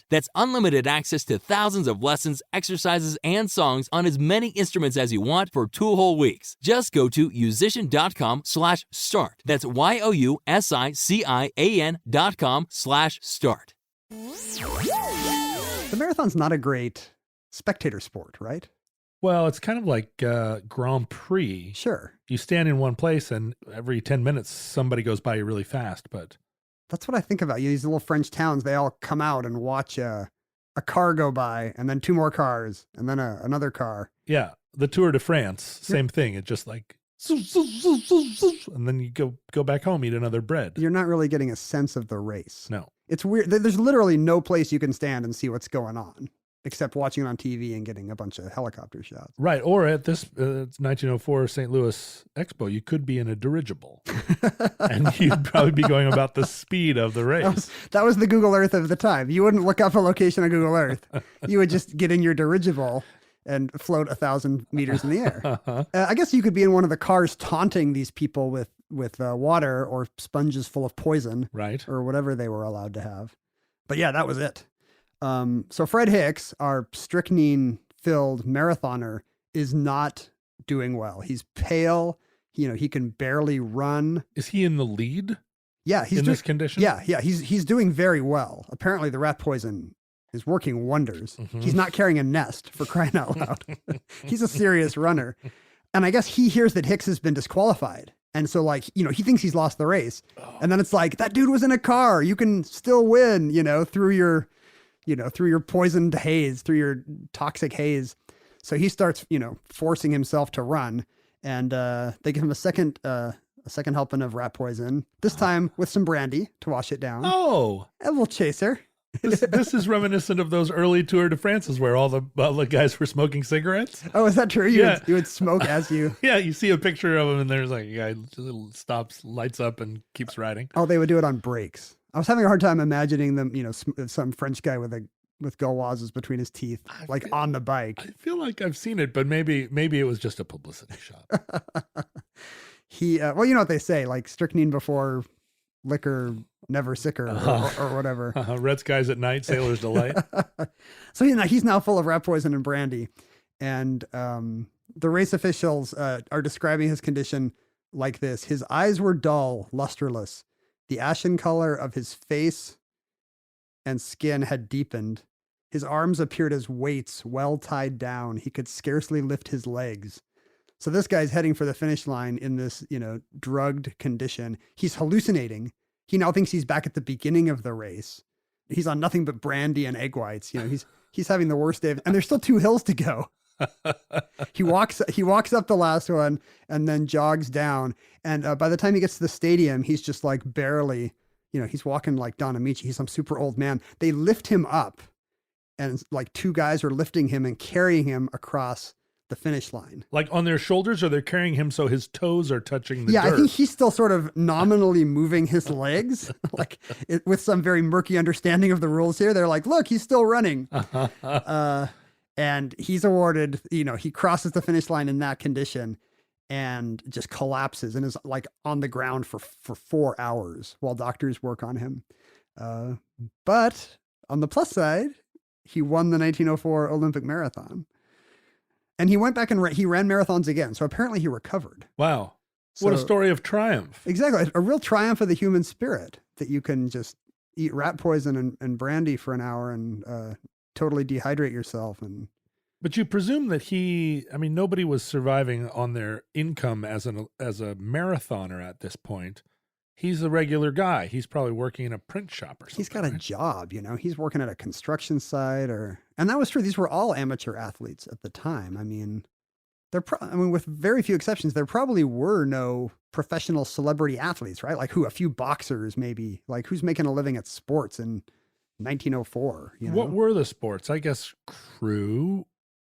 That's unlimited access to thousands of lessons, exercises, and songs on as many instruments as you want for 2 whole weeks. Just go to musician.com/start. That's YOUSICIAN.com/start. The marathon's not a great spectator sport, right? Well, it's kind of like Grand Prix. Sure. You stand in one place and every 10 minutes somebody goes by you really fast, but that's what I think about. These little French towns, they all come out and watch a car go by, and then 2 more cars, and then another car. Yeah, the Tour de France, same thing. It's just like, and then you go back home, eat another bread. You're not really getting a sense of the race. No. It's weird. There's literally no place you can stand and see what's going on, except watching it on TV and getting a bunch of helicopter shots. Right. Or at this 1904 St. Louis Expo, you could be in a dirigible and you'd probably be going about the speed of the race. That was the Google Earth of the time. You wouldn't look up a location on Google Earth. You would just get in your dirigible and float 1,000 meters in the air. I guess you could be in one of the cars taunting these people with water or sponges full of poison. Right. Or whatever they were allowed to have. But yeah, that was it. So Fred Hicks, our strychnine-filled marathoner, is not doing well. He's pale. He can barely run. Is he in the lead? Yeah, he's in this condition. Yeah, he's doing very well. Apparently, the rat poison is working wonders. Mm-hmm. He's not carrying a nest, for crying out loud. He's a serious runner, and I guess he hears that Hicks has been disqualified, and so he thinks he's lost the race, and then it's like, that dude was in a car. You can still win, through your poisoned haze, through your toxic haze. So he starts, forcing himself to run, and they give him a second helping of rat poison, this time with some brandy to wash it down. Oh, a little chaser. This is reminiscent of those early Tour de France's where all the guys were smoking cigarettes. Oh, is that true? You would smoke as you... Yeah, you see a picture of him and there's like a guy stops, lights up and keeps riding. Oh, they would do it on breaks. I was having a hard time imagining them, some French guy with gauloises between his teeth, on the bike. I feel like I've seen it, but maybe it was just a publicity shot. Well, you know what they say, like strychnine before liquor, never sicker, or whatever. Red skies at night, sailor's delight. So he's now full of rat poison and brandy, and the race officials are describing his condition like this: his eyes were dull, lusterless. The ashen color of his face and skin had deepened. His arms appeared as weights well tied down. He could scarcely lift his legs. So this guy's heading for the finish line in this, drugged condition. He's hallucinating. He now thinks he's back at the beginning of the race. He's on nothing but brandy and egg whites. He's having the worst day and there's still 2 hills to go. He walks up the last one and then jogs down. And by the time he gets to the stadium, he's just like barely, he's walking like Don Amici. He's some super old man. They lift him up and like 2 guys are lifting him and carrying him across the finish line. Like on their shoulders, or they're carrying him so his toes are touching the dirt? I think he's still sort of nominally moving his legs, with some very murky understanding of the rules here. They're like, look, he's still running. And he's awarded, he crosses the finish line in that condition and just collapses and is like on the ground for 4 hours while doctors work on him. But on the plus side, he won the 1904 Olympic marathon. And he went back and he ran marathons again. So apparently he recovered. Wow. What a story of triumph. Exactly. A real triumph of the human spirit that you can just eat rat poison and brandy for an hour and totally dehydrate yourself. But you presume that nobody was surviving on their income as a marathoner at this point. He's a regular guy. He's probably working in a print shop or something. He's got a job, he's working at a construction site and that was true. These were all amateur athletes at the time. With very few exceptions, there probably were no professional celebrity athletes, right? Like a few boxers, maybe, like who's making a living at sports in 1904. What were the sports? I guess crew.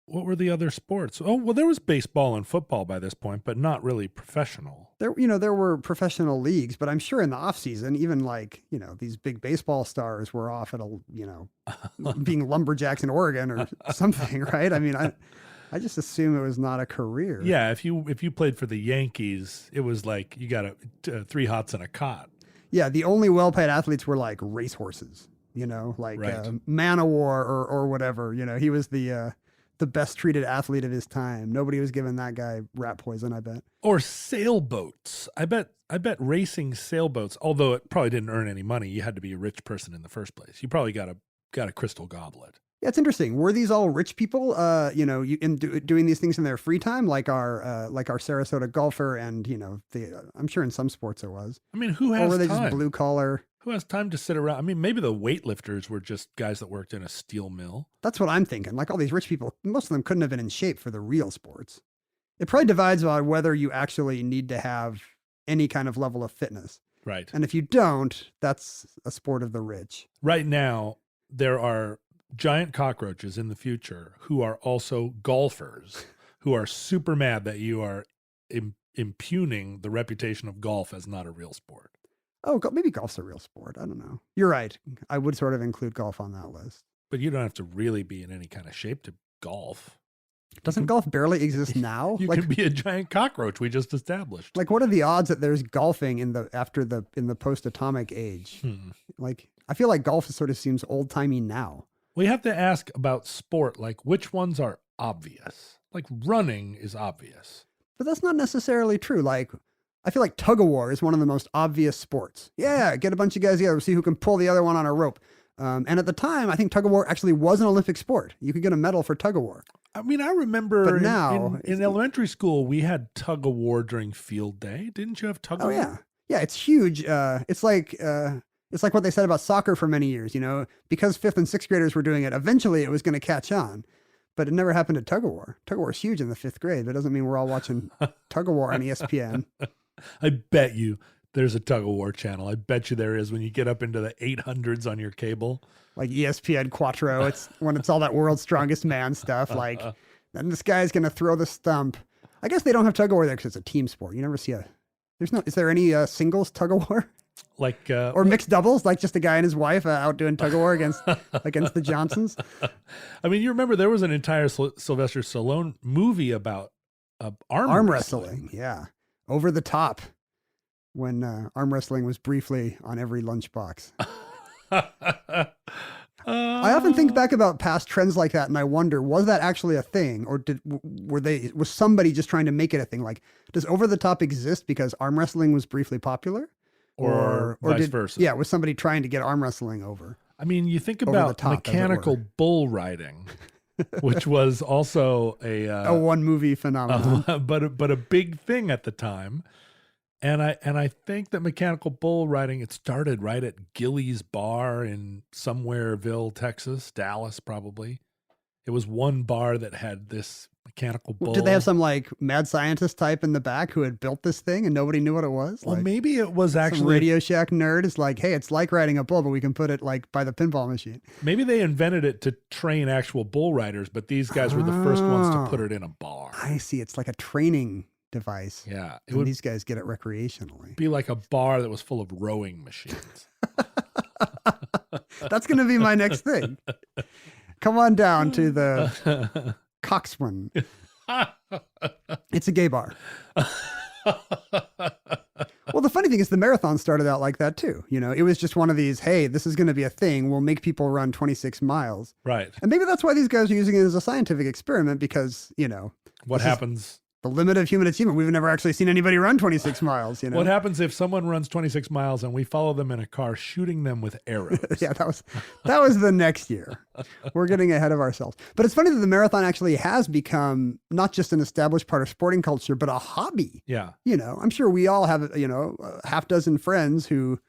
What were the other sports? Oh, well, there was baseball and football by this point, but not really professional. There were professional leagues, but I'm sure in the off season, even these big baseball stars were off at being lumberjacks in Oregon or something, right? I just assume it was not a career. Yeah. If you played for the Yankees, it was like you got 3 hots and a cot. Yeah. The only well-paid athletes were like racehorses, right. Man of War or whatever, he was the best treated athlete of his time. Nobody was giving that guy rat poison, I bet. Or sailboats. I bet racing sailboats, although it probably didn't earn any money. You had to be a rich person in the first place. You probably got a crystal goblet. Yeah, it's interesting. Were these all rich people, doing these things in their free time, like our Sarasota golfer and, I'm sure in some sports it was. Who has time? Or were they just blue collar? Who has time to sit around? Maybe the weightlifters were just guys that worked in a steel mill. That's what I'm thinking. Like all these rich people, most of them couldn't have been in shape for the real sports. It probably divides on whether you actually need to have any kind of level of fitness. Right. And if you don't, that's a sport of the rich. Right now, there are giant cockroaches in the future who are also golfers who are super mad that you are impugning the reputation of golf as not a real sport. Oh, maybe golf's a real sport. I don't know. You're right. I would sort of include golf on that list. But you don't have to really be in any kind of shape to golf. Doesn't golf barely exist now? You can be a giant cockroach we just established. Like, what are the odds that there's golfing in the post-atomic age? Like, I feel like golf sort of seems old-timey now. We have to ask about sport, like which ones are obvious? Like running is obvious. But that's not necessarily true. Like, I feel like tug of war is one of the most obvious sports. Yeah, get a bunch of guys together, see who can pull the other one on a rope. And at the time, I think tug of war actually was an Olympic sport. You could get a medal for tug of war. I remember but now, in elementary school, we had tug of war during field day. Didn't you have tug of war? Oh, yeah. Yeah, it's huge. It's like what they said about soccer for many years, because 5th and 6th graders were doing it, eventually it was going to catch on. But it never happened at tug of war. Tug of war is huge in the 5th grade. That doesn't mean we're all watching tug of war on ESPN. I bet you there's a tug of war channel. I bet you there is when you get up into the 800s on your cable. Like ESPN Quattro. It's when it's all that world's strongest man stuff. Like, then this guy's going to throw the stump. I guess they don't have tug of war there because it's a team sport. You never see is there any singles tug of war? Like, or mixed doubles, like just a guy and his wife out doing tug of war against the Johnsons. You remember there was an entire Sylvester Stallone movie about arm wrestling. Yeah. Over the top, when arm wrestling was briefly on every lunchbox. I often think back about past trends like that, and I wonder, was that actually a thing, or was somebody just trying to make it a thing? Like, does over the top exist because arm wrestling was briefly popular, or vice versa? Yeah, was somebody trying to get arm wrestling over? I mean, you think Over the about top, as it mechanical were. bull riding, which was also A one movie phenomenon. but a big thing at the time. And I think that mechanical bull riding, it started right at Gilly's Bar in Somewhereville, Texas, Dallas probably. It was one bar that had this mechanical bull. Did they have some like mad scientist type in the back who had built this thing and nobody knew what it was? Well, Like, maybe it was some actually Radio Shack nerd is like, hey, it's like riding a bull, but we can put it like by the pinball machine. maybe they invented it to train actual bull riders, but these guys were the first ones to Oh. put it in a bar. I see. It's like a training device. Yeah, it And would these guys get it recreationally. be like a bar that was full of rowing machines. That's going to be my next thing. Come on down to the Coxswain. It's a gay bar. Well, the funny thing is the marathon started out like that too. You know, it was just one of these, hey, this is going to be a thing. We'll make people run 26 miles. Right. And maybe that's why these guys are using it as a scientific experiment because, you know, What this is happens? the limit of human achievement. We've never actually seen anybody run 26 miles, you know? What happens if someone runs 26 miles and we follow them in a car shooting them with arrows? Yeah, that was the next year. We're getting ahead of ourselves. But it's funny that the marathon actually has become not just an established part of sporting culture, but a hobby. Yeah. You know, I'm sure we all have, you know, a half dozen friends who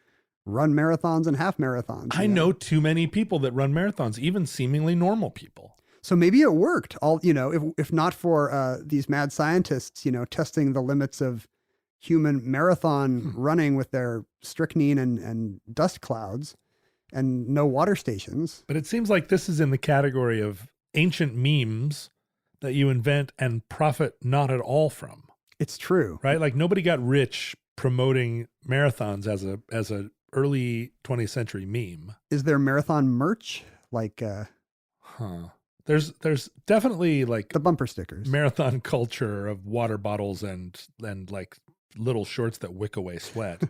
run marathons and half marathons. I know too many people that run marathons, even seemingly normal people. So maybe it worked. All, you know, if not for these mad scientists, you know, testing the limits of human marathon running with their strychnine and dust clouds and no water stations. But it seems like this is in the category of ancient memes that you invent and profit not at all from, It's true. right? Like nobody got rich promoting marathons as a early 20th century meme. Is there marathon merch? Like Huh. There's definitely like the bumper stickers. marathon culture of water bottles and like little shorts that wick away sweat.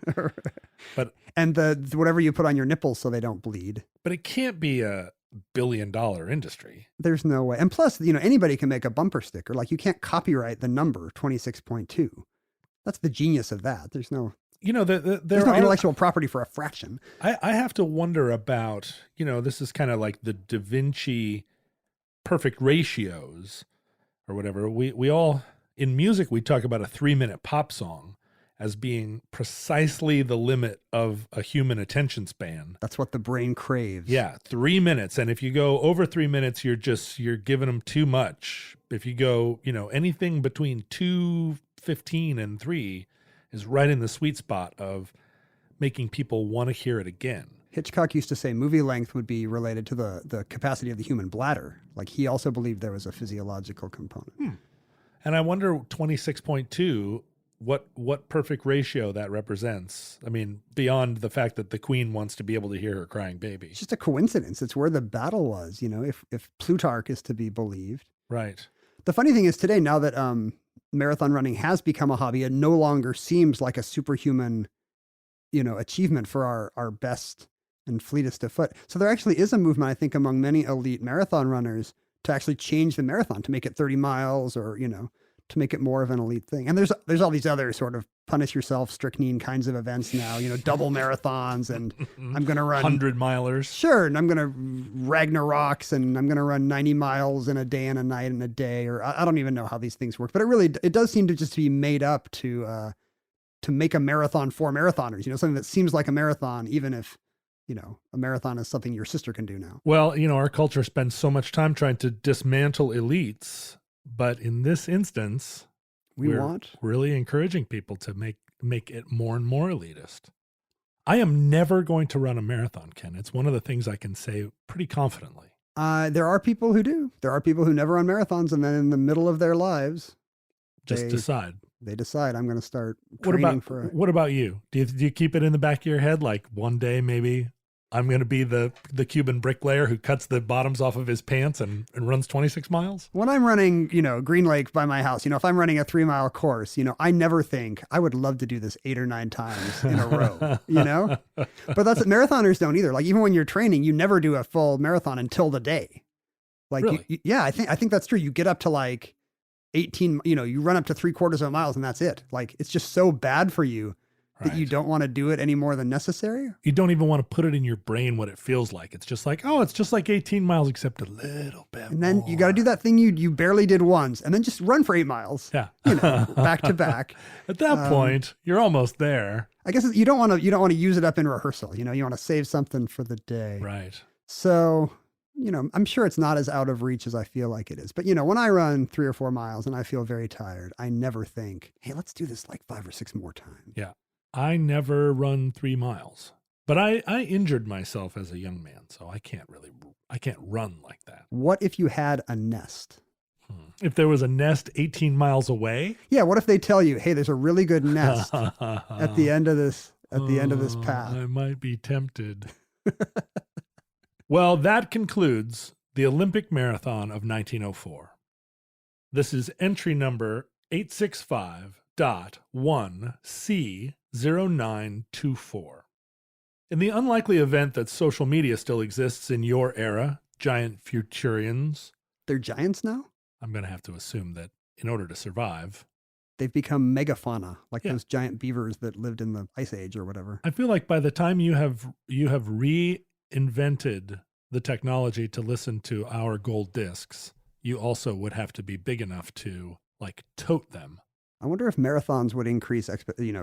But And the whatever you put on your nipples so they don't bleed. it can't be a $1 billion industry. There's no way. And plus, you know, anybody can make a bumper sticker. Like you can't copyright the number 26.2. That's the genius of that. There's no You know, there's there no are, intellectual property for a fraction. I have to wonder about, you know, this is kind of like the Da Vinci perfect ratios or whatever. We all, in music, we talk about a 3-minute pop song as being precisely the limit of a human attention span. That's what the brain craves. Yeah, 3 minutes. And if you go over 3 minutes, you're giving them too much. If you go, you know, anything between 2:15 and 3 is right in the sweet spot of making people want to hear it again. Hitchcock used to say movie length would be related to the capacity of the human bladder. Like he also believed there was a physiological component. And I wonder 26.2, what perfect ratio that represents. I mean, beyond the fact that the queen wants to be able to hear her crying baby. It's just a coincidence. It's where the battle was, you know, if Plutarch is to be believed. Right. The funny thing is today, now that marathon running has become a hobby, it no longer seems like a superhuman, you know, achievement for our best and fleetest of foot. So there actually is a movement, I think, among many elite marathon runners to actually change the marathon, to make it 30 miles or, you know, to make it more of an elite thing. And there's all these other sort of punish yourself strychnine kinds of events now, you know, double marathons, and I'm going to run 100 milers. Sure. And I'm going to Ragnaroks, and I'm going to run 90 miles in a day and a night and a day, or I don't even know how these things work, but it does seem to just be made up to make a marathon for marathoners, you know, something that seems like a marathon, even if, you know, a marathon is something your sister can do now. Well, you know, our culture spends so much time trying to dismantle elites, but in this instance, we're really encouraging people to make it more and more elitist. I am never going to run a marathon, Ken. It's one of the things I can say pretty confidently. There are people who do. There are people who never run marathons, and then in the middle of their lives, Just decide. They decide, I'm going to start What training What about you? Do you keep it in the back of your head? Like one day, maybe I'm going to be the Cuban bricklayer who cuts the bottoms off of his pants and runs 26 miles. When I'm running, you know, Green Lake by my house, you know, if I'm running a 3-mile course, you know, I never think I would love to do this 8 or 9 times in a row, you know, but that's what marathoners don't either. Like even when you're training, you never do a full marathon until the day. Like, really? Yeah, I think that's true. You get up to like 18, you know, you run up to 3/4 of a mile and that's it. Like, it's just so bad for you that you Right. don't want to do it any more than necessary. You don't even want to put it in your brain what it feels like. It's just like, oh, it's just like 18 miles, except a little bit And then more. you got to do that thing you barely did once, and then just run for 8 miles. Yeah. Back to back. At that point, you're almost there. I guess you don't want to use it up in rehearsal. You want to save something for the day. Right. So, I'm sure it's not as out of reach as I feel like it is. But, when I run 3 or 4 miles and I feel very tired, I never think, hey, let's do this like 5 or 6 more times. Yeah. I never run 3 miles, but I injured myself as a young man, so I can't run like that. What if you had a nest? If there was a nest 18 miles away, Yeah. What if they tell you, hey, there's a really good nest at the end of this path? I might be tempted. Well, that concludes the Olympic Marathon of 1904. This is entry number 865.1C0924. In the unlikely event that social media still exists in your era, giant futurians, They're giants now? I'm going to have to assume that in order to survive, They've become megafauna, like Yeah. those giant beavers that lived in the Ice Age or whatever. I feel like by the time you have reinvented the technology to listen to our gold discs, you also would have to be big enough to like tote them. I wonder if marathons would increase,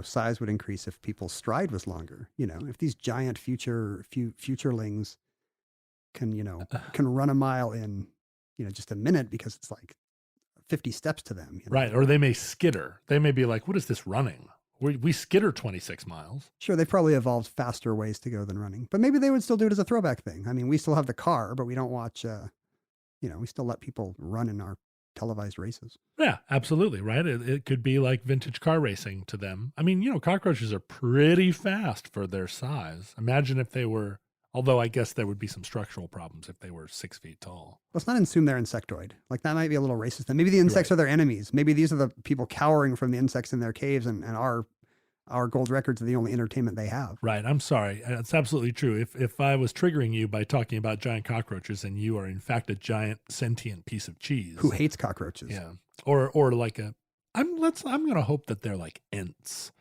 size would increase if people's stride was longer. If these giant futurelings can run a mile in, just a minute because it's like 50 steps to them. Right. Or they may skitter. They may be like, what is this running? We skitter 26 miles. Sure, they've probably evolved faster ways to go than running, but maybe they would still do it as a throwback thing. I mean, we still have the car, but we don't watch, we still let people run in our televised races. Yeah, absolutely. Right. It could be like vintage car racing to them. I mean, cockroaches are pretty fast for their size. Imagine if they were, although I guess there would be some structural problems if they were 6 feet tall. Let's not assume they're insectoid. Like that might be a little racist. Then maybe the insects Right. are their enemies. Maybe these are the people cowering from the insects in their caves, and our gold records are the only entertainment they have. Right. I'm sorry. It's absolutely true. If I was triggering you by talking about giant cockroaches and you are in fact a giant sentient piece of cheese. Who hates cockroaches? Yeah. Or like I'm going to hope that they're like ants.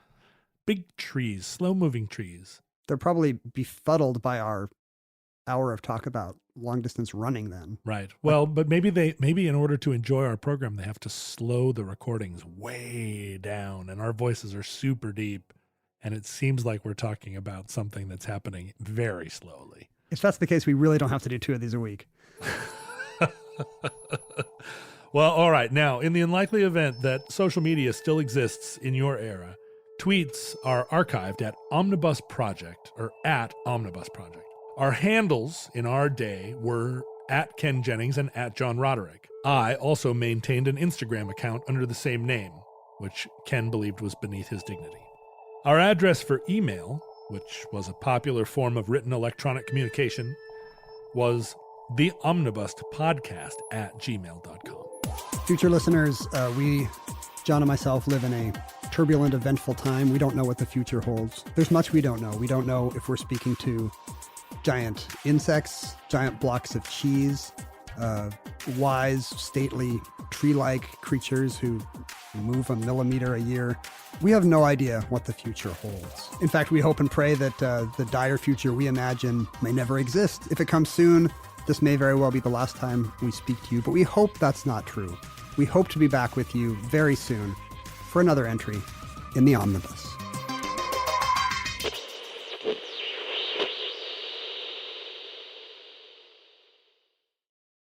Big trees, slow moving trees. They're probably befuddled by our hour of talk about long distance running then. Right. Well, but maybe in order to enjoy our program, they have to slow the recordings way down and our voices are super deep. And it seems like we're talking about something that's happening very slowly. If that's the case, we really don't have to do 2 of these a week. Well, all right. Now, in the unlikely event that social media still exists in your era, tweets are archived at Omnibus Project or at Omnibus Project. Our handles in our day were at Ken Jennings and at John Roderick. I also maintained an Instagram account under the same name, which Ken believed was beneath his dignity. Our address for email, which was a popular form of written electronic communication, was theomnibuspodcast@gmail.com. Future listeners, John and myself, live in a turbulent, eventful time. We don't know what the future holds. There's much we don't know. We don't know if we're speaking to giant insects, giant blocks of cheese, wise, stately, tree-like creatures who move a millimeter a year. We have no idea what the future holds. In fact, we hope and pray that the dire future we imagine may never exist. If it comes soon, this may very well be the last time we speak to you, but we hope that's not true. We hope to be back with you very soon for another entry in the Omnibus.